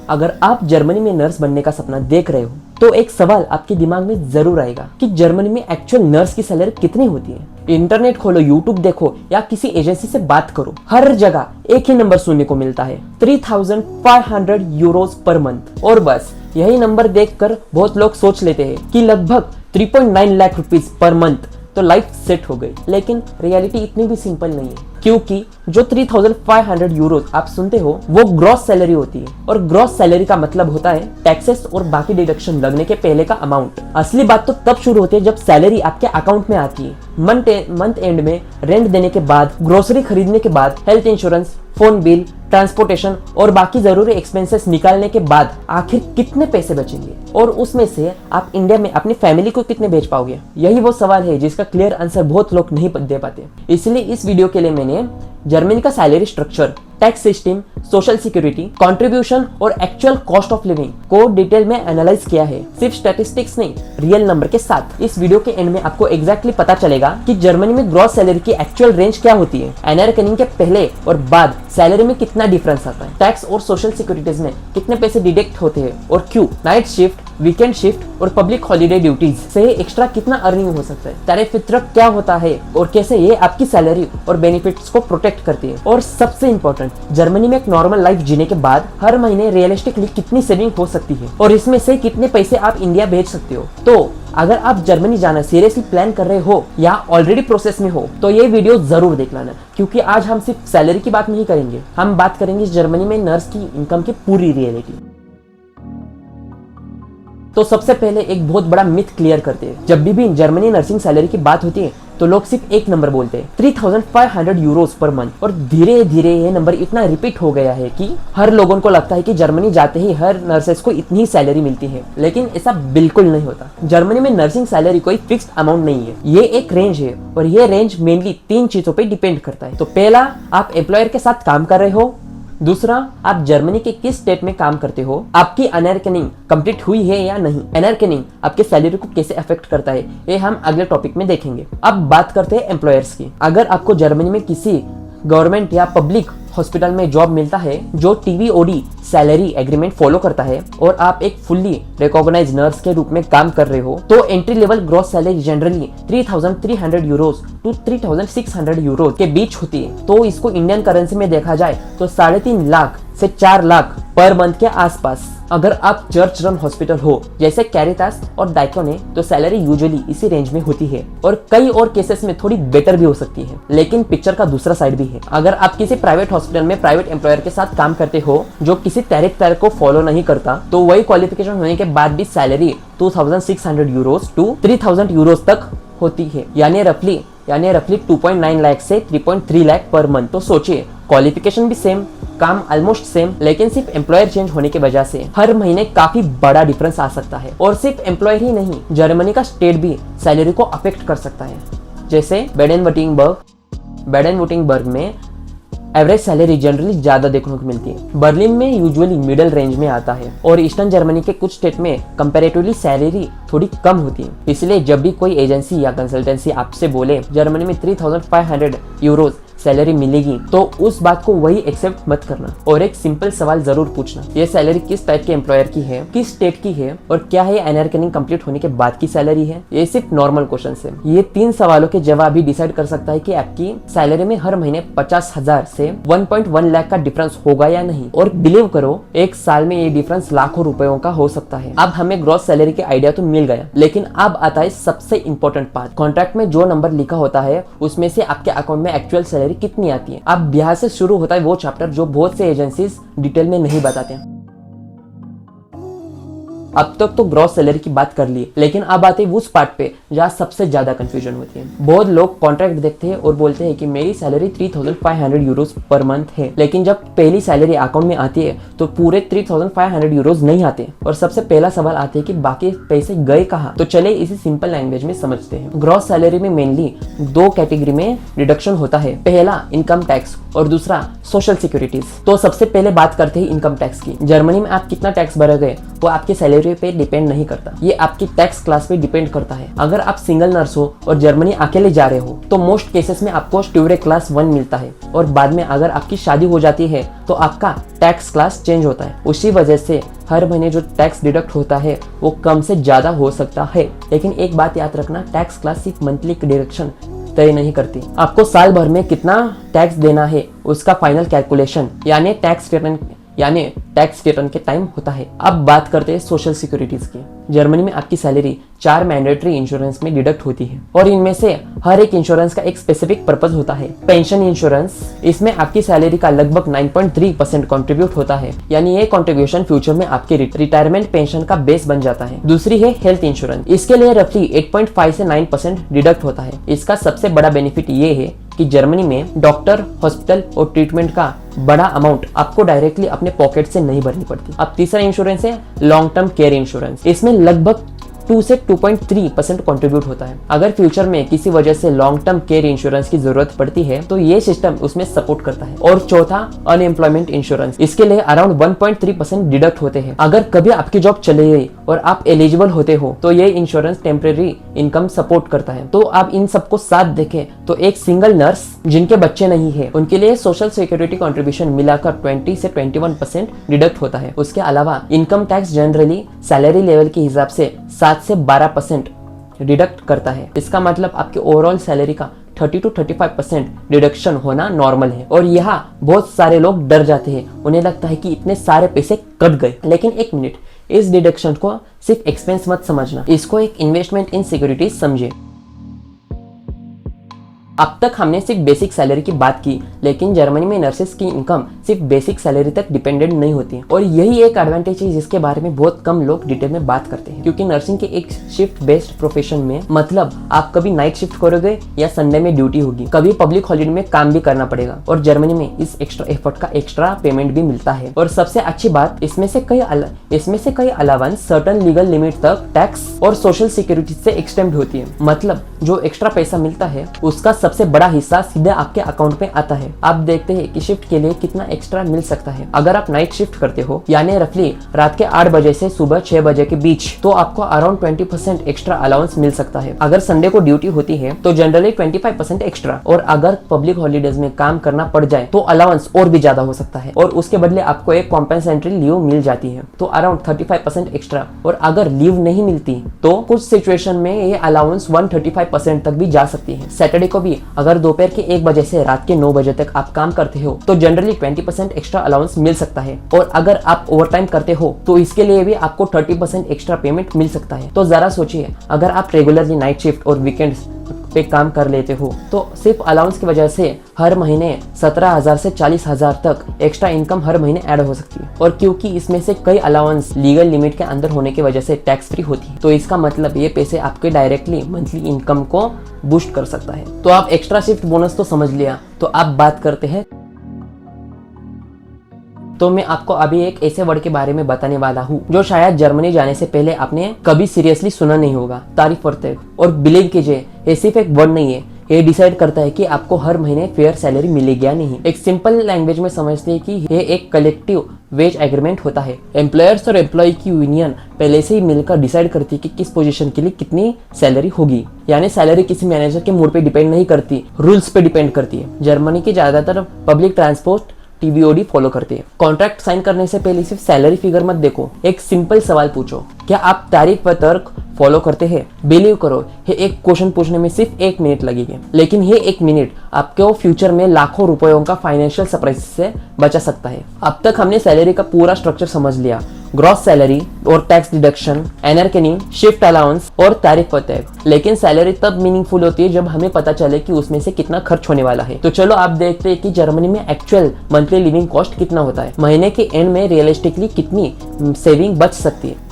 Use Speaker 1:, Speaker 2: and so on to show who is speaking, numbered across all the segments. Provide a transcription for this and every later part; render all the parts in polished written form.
Speaker 1: अगर आप जर्मनी में नर्स बनने का सपना देख रहे हो तो एक सवाल आपके दिमाग में जरूर आएगा कि जर्मनी में एक्चुअल नर्स की सैलरी कितनी होती है। इंटरनेट खोलो, यूट्यूब देखो या किसी एजेंसी से बात करो, हर जगह एक ही नंबर सुनने को मिलता है, 3500 यूरोज पर मंथ। और बस यही नंबर देखकर बहुत लोग सोच लेते हैं कि लगभग 3.9 लाख रुपीस पर मंथ तो लाइफ सेट हो गई। लेकिन रियलिटी इतनी भी सिंपल नहीं है, क्योंकि जो 3500 यूरोज आप सुनते हो वो ग्रॉस सैलरी होती है, और ग्रॉस सैलरी का मतलब होता है टैक्सेस और बाकी डिडक्शन लगने के पहले का अमाउंट। असली बात तो तब शुरू होती है जब सैलरी आपके अकाउंट में आती है। मंथ एंड में रेंट देने के बाद, ग्रोसरी खरीदने के बाद, health insurance, phone bill, transportation और बाकी जरूरी एक्सपेंसेस निकालने के बाद आखिर कितने पैसे बचेंगे, और उसमें से आप इंडिया में अपनी फैमिली को कितने भेज पाओगे? यही वो सवाल है जिसका क्लियर आंसर बहुत लोग नहीं दे पाते। इसलिए इस वीडियो के लिए मैंने जर्मनी का salary structure, tax system, social security, contribution और एक्चुअल कॉस्ट ऑफ लिविंग को डिटेल में एनालाइज किया है, सिर्फ स्टैटिस्टिक्स नहीं, रियल नंबर के साथ। इस वीडियो के एंड में आपको एग्जैक्टली पता चलेगा कि जर्मनी में ग्रॉस सैलरी की एक्चुअल रेंज क्या होती है, एनआरकनिंग के पहले और बाद सैलरी में कितना डिफरेंस आता है, टैक्स और सोशल सिक्योरिटीज में कितने पैसे डिडक्ट होते हैं और क्यों, नाइट शिफ्ट, वीकेंड शिफ्ट और पब्लिक हॉलिडे ड्यूटीज से एक्स्ट्रा कितना अर्निंग हो सकता है, टैरिफ फितरत क्या होता है और कैसे ये आपकी सैलरी और बेनिफिट्स को प्रोटेक्ट करती है। और सबसे इंपॉर्टेंट, जर्मनी में एक नॉर्मल लाइफ जीने के बाद हर महीने रियलिस्टिकली कितनी सेविंग हो सकती है और इसमें से कितने पैसे आप इंडिया भेज सकते हो। तो अगर आप जर्मनी जाना सीरियसली प्लान कर रहे हो या ऑलरेडी प्रोसेस में हो तो ये वीडियो जरूर देख लेना, क्योंकि आज हम सिर्फ सैलरी की बात नहीं करेंगे, हम बात करेंगे जर्मनी में नर्स की इनकम की पूरी रियलिटी। तो सबसे पहले एक बहुत बड़ा मिथ क्लियर करते हैं। जब भी जर्मनी नर्सिंग सैलरी की बात होती है तो लोग सिर्फ एक नंबर बोलते हैं, 3500 यूरोज पर मंथ। और धीरे धीरे ये नंबर इतना रिपीट हो गया है कि हर लोगों को लगता है कि जर्मनी जाते ही हर नर्सेस को इतनी सैलरी मिलती है, लेकिन ऐसा बिल्कुल नहीं होता। जर्मनी में नर्सिंग सैलरी कोई फिक्स्ड अमाउंट नहीं है, ये एक रेंज है, और ये रेंज मेनली 3 चीजों पे डिपेंड करता है। तो पहला, आप एम्प्लॉयर के साथ काम कर रहे हो। दूसरा, आप जर्मनी के किस स्टेट में काम करते हो, आपकी अनअर्निंग कंप्लीट हुई है या नहीं, अनअर्निंग आपके सैलरी को कैसे अफेक्ट करता है, ये हम अगले टॉपिक में देखेंगे। अब बात करते हैं एम्प्लॉयर्स की। अगर आपको जर्मनी में किसी गवर्नमेंट या पब्लिक हॉस्पिटल में जॉब मिलता है जो टीवीओडी सैलरी एग्रीमेंट फॉलो करता है और आप एक फुल्ली रिकॉग्नाइज्ड नर्स के रूप में काम कर रहे हो, तो entry level gross salary generally 3300 euros to 3600 euros के बीच होती है। तो इसको इंडियन करेंसी में देखा जाए तो 3.5 लाख से 4 लाख पर मंथ के आसपास। अगर आप चर्च रन हॉस्पिटल हो जैसे कैरिटास और डाइकोने तो सैलरी यूजुअली इसी रेंज में होती है, और कई और केसेस में थोड़ी बेटर भी हो सकती है। लेकिन पिक्चर का दूसरा साइड भी है। अगर आप किसी प्राइवेट हॉस्पिटल में प्राइवेट एम्प्लॉयर के साथ काम करते हो जो किसी टैरिफ को फॉलो नहीं करता, तो वही क्वालिफिकेशन होने के बाद भी सैलरी 2600 यूरोज टू 3000 यूरोज तक होती है, यानी रफली 2.9 लाख से 3.3 लाख पर मंथ। तो सोचिए, क्वालिफिकेशन भी सेम, काम ऑलमोस्ट सेम, लेकिन सिर्फ एम्प्लॉयर चेंज होने की वजह से हर महीने काफी बड़ा डिफरेंस आ सकता है। और सिर्फ एम्प्लॉयर ही नहीं, जर्मनी का स्टेट भी सैलरी को अफेक्ट कर सकता है। जैसे बैडन-वुर्टेम्बर्ग में एवरेज सैलरी जनरली ज्यादा देखने को मिलती है, बर्लिन में यूजुअली मिडिल रेंज में आता है, और ईस्टर्न जर्मनी के कुछ स्टेट में कंपैरेटिवली सैलरी थोड़ी कम होती है। इसलिए जब भी कोई एजेंसी या कंसल्टेंसी आपसे बोले जर्मनी में 3500 यूरोज सैलरी मिलेगी, तो उस बात को वही एक्सेप्ट मत करना, और एक सिंपल सवाल जरूर पूछना, ये सैलरी किस टाइप के एम्प्लॉयर की है, किस स्टेट की है, और क्या है अनअर्निंग कंप्लीट होने के बाद की सैलरी है। ये सिर्फ नॉर्मल क्वेश्चन है। ये 3 सवालों के जवाब ही डिसाइड कर सकता है कि आपकी सैलरी में हर महीने 50,000 से 1.1 लाख का डिफरेंस होगा या नहीं। और बिलीव करो, एक साल में ये डिफरेंस लाखों रुपयों का हो सकता है। अब हमें ग्रॉस सैलरी के आइडिया तो मिल गया, लेकिन अब आता है सबसे इंपॉर्टेंट पार्ट। कॉन्ट्रैक्ट में जो नंबर लिखा होता है उसमें से आपके अकाउंट में एक्चुअल सैलरी कितनी आती है। अब यहाँ से शुरू होता है वो चैप्टर जो बहुत से एजेंसीज डिटेल में नहीं बताते हैं। अब तक तो ग्रॉस सैलरी की बात कर ली, लेकिन अब आते हैं उस पार्ट पे जहाँ सबसे ज्यादा कंफ्यूजन होती है। बहुत लोग कॉन्ट्रैक्ट देखते हैं और बोलते हैं कि मेरी सैलरी 3500 यूरोज पर मंथ है, लेकिन जब पहली सैलरी अकाउंट में आती है तो पूरे 3500 यूरोज नहीं आते, और सबसे पहला सवाल आता है कि बाकी पैसे गए कहाँ। तो चले इसी सिंपल लैंग्वेज में समझते हैं। ग्रॉस सैलरी में मेनली 2 कैटेगरी में डिडक्शन होता है, पहला इनकम टैक्स और दूसरा सोशल सिक्योरिटीज। तो सबसे पहले बात करते हैं इनकम टैक्स की। जर्मनी में आप कितना टैक्स भरोगे वो आपकी सैलरी पे डिपेंड नहीं करता, ये आपकी टैक्स क्लास पे डिपेंड करता है। अगर आप सिंगल नर्स हो और जर्मनी अकेले जा रहे हो तो मोस्ट केसेस में आपको स्टूडेंट क्लास 1 मिलता है, और बाद में अगर आपकी शादी हो जाती है तो आपका टैक्स क्लास चेंज होता है। उसी वजह से हर महीने जो टैक्स डिडक्ट होता है वो कम से ज्यादा हो सकता है। लेकिन एक बात याद रखना, टैक्स क्लास सिर्फ मंथली डिडक्शन तय नहीं करती, आपको साल भर में कितना टैक्स देना है उसका फाइनल कैलकुलेशन यानी टैक्स रिटर्न के टाइम होता है। अब बात करते हैं सोशल सिक्योरिटीज की। जर्मनी में आपकी सैलरी 4 मैंडेटरी इंश्योरेंस में डिडक्ट होती है, और इनमें से हर एक इंश्योरेंस का एक स्पेसिफिक पर्पस होता है। पेंशन इंश्योरेंस, इसमें आपकी सैलरी का लगभग 9.3% कंट्रीब्यूट होता है, यानी ये कंट्रीब्यूशन फ्यूचर में आपके रिटायरमेंट पेंशन का बेस बन जाता है। दूसरी है हेल्थ इंश्योरेंस, इसके लिए रफली 8.5 से 9% डिडक्ट होता है। इसका सबसे बड़ा बेनिफिट ये है कि जर्मनी में डॉक्टर, हॉस्पिटल और ट्रीटमेंट का बड़ा अमाउंट आपको डायरेक्टली अपने पॉकेट से नहीं भरनी पड़ती। अब तीसरा इंश्योरेंस है लॉन्ग टर्म केयर इंश्योरेंस, इसमें लगभग 2 से 2.3% कंट्रीब्यूट होता है। अगर फ्यूचर में किसी वजह से लॉन्ग टर्म केयर इंश्योरेंस की जरूरत पड़ती है तो ये सिस्टम उसमें सपोर्ट करता है। और चौथा अनएम्प्लॉयमेंट इंश्योरेंस, इसके लिए अराउंड 1.3% डिडक्ट होते हैं। अगर कभी आपकी जॉब चली गई और आप एलिजिबल होते हो तो ये इंश्योरेंस टेम्परेरी इनकम सपोर्ट करता है। तो आप इन सबको साथ देखें तो एक सिंगल नर्स जिनके बच्चे नहीं है उनके लिए सोशल सिक्योरिटी कंट्रीब्यूशन मिलाकर 20 से 21% डिडक्ट होता है। उसके अलावा income tax generally salary level के हिसाब से 7 से 12% डिडक्ट करता है। इसका मतलब आपके ओवरऑल सैलरी का 30 to 35% डिडक्शन होना नॉर्मल है। और यहाँ बहुत सारे लोग डर जाते हैं, उन्हें लगता है कि इतने सारे पैसे कट गए। लेकिन एक मिनट, इस डिडक्शन को सिर्फ एक्सपेंस मत समझना, इसको एक इन्वेस्टमेंट इन सिक्योरिटीज समझे। अब तक हमने सिर्फ बेसिक सैलरी की बात की, लेकिन जर्मनी में नर्सेस की इनकम सिर्फ बेसिक सैलरी तक डिपेंडेंट नहीं होती है, और यही एक एडवांटेज है जिसके बारे में बहुत कम लोग डिटेल में बात करते हैं। क्योंकि नर्सिंग के एक शिफ्ट बेस्ड प्रोफेशन में मतलब आप कभी नाइट शिफ्ट करोगे या संडे में ड्यूटी होगी, कभी पब्लिक हॉलिडे में काम भी करना पड़ेगा, और जर्मनी में इस एक्स्ट्रा एफर्ट का एक्स्ट्रा पेमेंट भी मिलता है। और सबसे अच्छी बात, इसमें से कई अलाउंस सर्टेन लीगल लिमिट तक टैक्स और सोशल सिक्योरिटी से एक्सटेंड होती है। मतलब जो एक्स्ट्रा पैसा मिलता है उसका सबसे बड़ा हिस्सा सीधे आपके अकाउंट में आता है। आप देखते हैं कि शिफ्ट के लिए कितना एक्स्ट्रा मिल सकता है। अगर आप नाइट शिफ्ट करते हो यानी रफली रात के 8 बजे से सुबह 6 बजे के बीच, तो आपको अराउंड 20% एक्स्ट्रा अलाउंस मिल सकता है। अगर संडे को ड्यूटी होती है तो जनरली 25% एक्स्ट्रा, और अगर पब्लिक हॉलीडेज में काम करना पड़ जाए तो अलाउंस और भी ज्यादा हो सकता है, और उसके बदले आपको एक कॉम्पेंसेटरी लीव मिल जाती है, तो अराउंड 35% एक्स्ट्रा। और अगर लीव नहीं मिलती तो कुछ सिचुएशन में ये अलाउंस 135% तक भी जा सकती है। सैटरडे को भी अगर दोपहर के 1 बजे से रात के 9 बजे तक आप काम करते हो तो जनरली 20% एक्स्ट्रा अलाउंस मिल सकता है। और अगर आप ओवरटाइम करते हो तो इसके लिए भी आपको 30% एक्स्ट्रा पेमेंट मिल सकता है। तो जरा सोचिए, अगर आप रेगुलरली नाइट शिफ्ट और वीकेंड्स पे काम कर लेते हो तो सिर्फ अलाउंस की वजह से हर महीने 17,000 से 40,000 तक एक्स्ट्रा इनकम हर महीने ऐड हो सकती है। और क्योंकि इसमें से कई अलाउंस लीगल लिमिट के अंदर होने की वजह से टैक्स फ्री होती है, तो इसका मतलब ये पैसे आपके डायरेक्टली मंथली इनकम को बूस्ट कर सकता है। तो आप एक्स्ट्रा शिफ्ट बोनस तो समझ लिया, तो आप बात करते हैं। तो मैं आपको अभी एक ऐसे वर्ड के बारे में बताने वाला हूँ जो शायद जर्मनी जाने से पहले आपने कभी सीरियसली सुना नहीं होगा, तारीफ फॉरतेग। और बिलीव कीजिए, ये सिर्फ एक वर्ड नहीं है, ये डिसाइड करता है कि आपको हर महीने फेयर सैलरी मिलेगी या नहीं। एक सिंपल लैंग्वेज में समझते हैं कि ये एक कलेक्टिव वेज एग्रीमेंट होता है। एम्प्लॉयर्स और एम्प्लॉय की यूनियन पहले से ही मिलकर डिसाइड करती है कि किस पोजीशन के लिए कितनी सैलरी होगी। यानी सैलरी किसी मैनेजर के मूड पे डिपेंड नहीं करती, रूल्स पे डिपेंड करती है। जर्मनी की ज्यादातर पब्लिक ट्रांसपोर्ट टीबीओडी फॉलो करते हैं। कॉन्ट्रैक्ट साइन करने से पहले सिर्फ सैलरी फिगर मत देखो, एक सिंपल सवाल पूछो, क्या आप तारीख व तर्क फॉलो करते हैं? बिलीव करो, ये एक क्वेश्चन पूछने में सिर्फ 1 मिनट लगेगी, लेकिन ये 1 मिनट आपको फ्यूचर में लाखों रुपयों का फाइनेंशियल सरप्राइज से बचा सकता है। अब तक हमने सैलरी का पूरा स्ट्रक्चर समझ लिया, ग्रॉस सैलरी और टैक्स डिडक्शन, एनर्कनी, शिफ्ट अलाउंस और तारीख पर तय। लेकिन सैलरी तब मीनिंगफुल होती है जब हमें पता चले कि उसमें से कितना खर्च होने वाला है। तो चलो आप देखते हैं कि जर्मनी में एक्चुअल मंथली लिविंग कॉस्ट कितना होता है, महीने के एंड में रियलिस्टिकली कितनी सेविंग बच सकती है।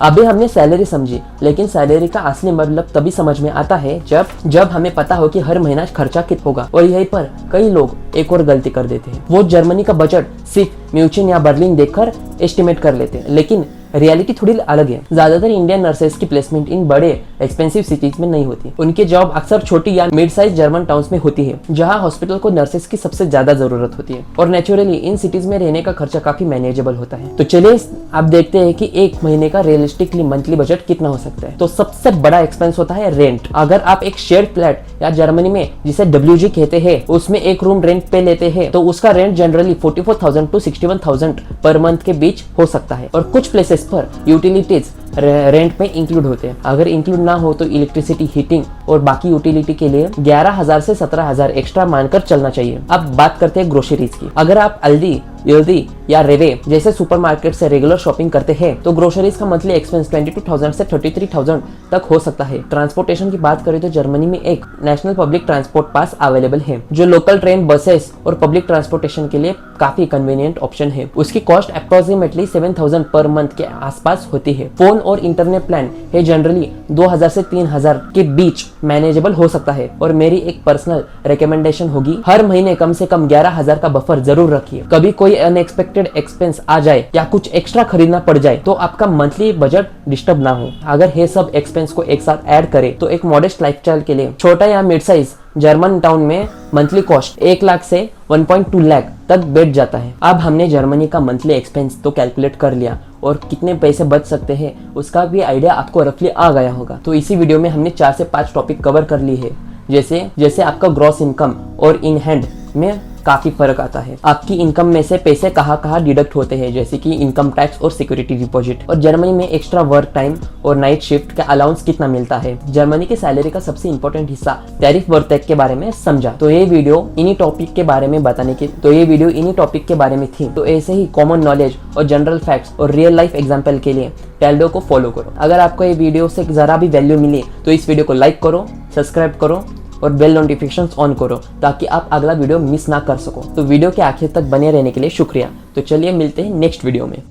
Speaker 1: अभी हमने सैलरी समझी, लेकिन सैलरी का असली मतलब तभी समझ में आता है जब हमें पता हो कि हर महीना खर्चा कितना होगा। और यहीं पर कई लोग एक और गलती कर देते हैं, वो जर्मनी का बजट सिर्फ म्यूचिन या बर्लिन देखकर एस्टिमेट कर लेते हैं, लेकिन रियलिटी थोड़ी अलग है। ज्यादातर इंडियन नर्सेस की प्लेसमेंट इन बड़े एक्सपेंसिव सिटीज में नहीं होती। उनकी जॉब अक्सर छोटी या मिड साइज जर्मन टाउन्स में होती है, जहां हॉस्पिटल को नर्सेस की सबसे ज्यादा जरूरत होती है और नेचुरली इन सिटीज में रहने का खर्चा काफी मैनेजेबल होता है। तो चलिए आप देखते हैं कि एक महीने का रियलिस्टिकली मंथली बजट कितना हो सकता है। तो सबसे बड़ा एक्सपेंस होता है रेंट। अगर आप एक शेयर्ड फ्लैट या जर्मनी में जिसे WG कहते हैं उसमें एक रूम रेंट पे लेते हैं तो उसका rent generally 44,000 to 61,000 per month के बीच हो सकता है। और कुछ प्लेसेस पर यूटिलिटीज रेंट में इंक्लूड होते हैं। अगर इंक्लूड ना हो तो इलेक्ट्रिसिटी, हीटिंग और बाकी यूटिलिटी के लिए 11,000 से 17,000 एक्स्ट्रा मानकर चलना चाहिए। अब बात करते हैं ग्रोसरीज की। अगर आप अल्दी, यल्दी या रेवे जैसे सुपरमार्केट से रेगुलर शॉपिंग करते हैं तो ग्रोसरीज का मंथली एक्सपेंस 22,000 से 33,000 तक हो सकता है। ट्रांसपोर्टेशन की बात करें तो जर्मनी में एक नेशनल पब्लिक ट्रांसपोर्ट पास अवेलेबल है जो लोकल ट्रेन, बसेस और पब्लिक ट्रांसपोर्टेशन के लिए काफी कन्वीनियंट ऑप्शन है। उसकी कॉस्ट अप्रोक्सीमेटली 7,000 पर मंथ के आसपास होती है। फोन और इंटरनेट प्लान है जनरली 2,000 से 3,000 के बीच मैनेजेबल हो सकता है। और मेरी एक पर्सनल रिकमेंडेशन होगी, हर महीने कम से कम 11,000 का बफर जरूर रखिए। कभी कोई अनएक्सपेक्टेड एक्सपेंस आ जाए या कुछ एक्स्ट्रा खरीदना पड़ जाए तो आपका मंथली बजट डिस्टर्ब ना हो। अगर ये सब एक्सपेंस को एक साथ ऐड करें तो एक मॉडेस्ट लाइफस्टाइल के लिए छोटा या मिड साइज जर्मन टाउन में मंथली कॉस्ट 1 लाख से 1.2 लाख तक बैठ जाता है। अब हमने जर्मनी का मंथली एक्सपेंस तो कैलकुलेट कर लिया और कितने पैसे बच सकते हैं उसका भी आइडिया आपको रफली आ गया होगा। तो इसी वीडियो में हमने 4 से 5 टॉपिक कवर कर ली है, जैसे आपका ग्रॉस इनकम और इन हैंड में काफी फर्क आता है। आपकी इनकम में से पैसे कहाँ डिडक्ट होते हैं, जैसे कि इनकम टैक्स और सिक्योरिटी डिपॉजिट, और जर्मनी में एक्स्ट्रा वर्क टाइम और नाइट शिफ्ट का अलाउंस कितना मिलता है। जर्मनी के सैलरी का सबसे इंपॉर्टेंट हिस्सा टैरिफ वर्तेक के बारे में समझा। तो ये वीडियो इन्हीं टॉपिक के बारे में थी। तो ऐसे ही कॉमन नॉलेज और जनरल फैक्ट्स और रियल लाइफ एग्जाम्पल के लिए टेल्डो को फॉलो करो। अगर आपको ये वीडियो से जरा भी वैल्यू मिली तो इस वीडियो को लाइक करो, सब्सक्राइब करो और बेल नोटिफिकेशंस ऑन करो ताकि आप अगला वीडियो मिस ना कर सको। तो वीडियो के आखिर तक बने रहने के लिए शुक्रिया। तो चलिए मिलते हैं नेक्स्ट वीडियो में।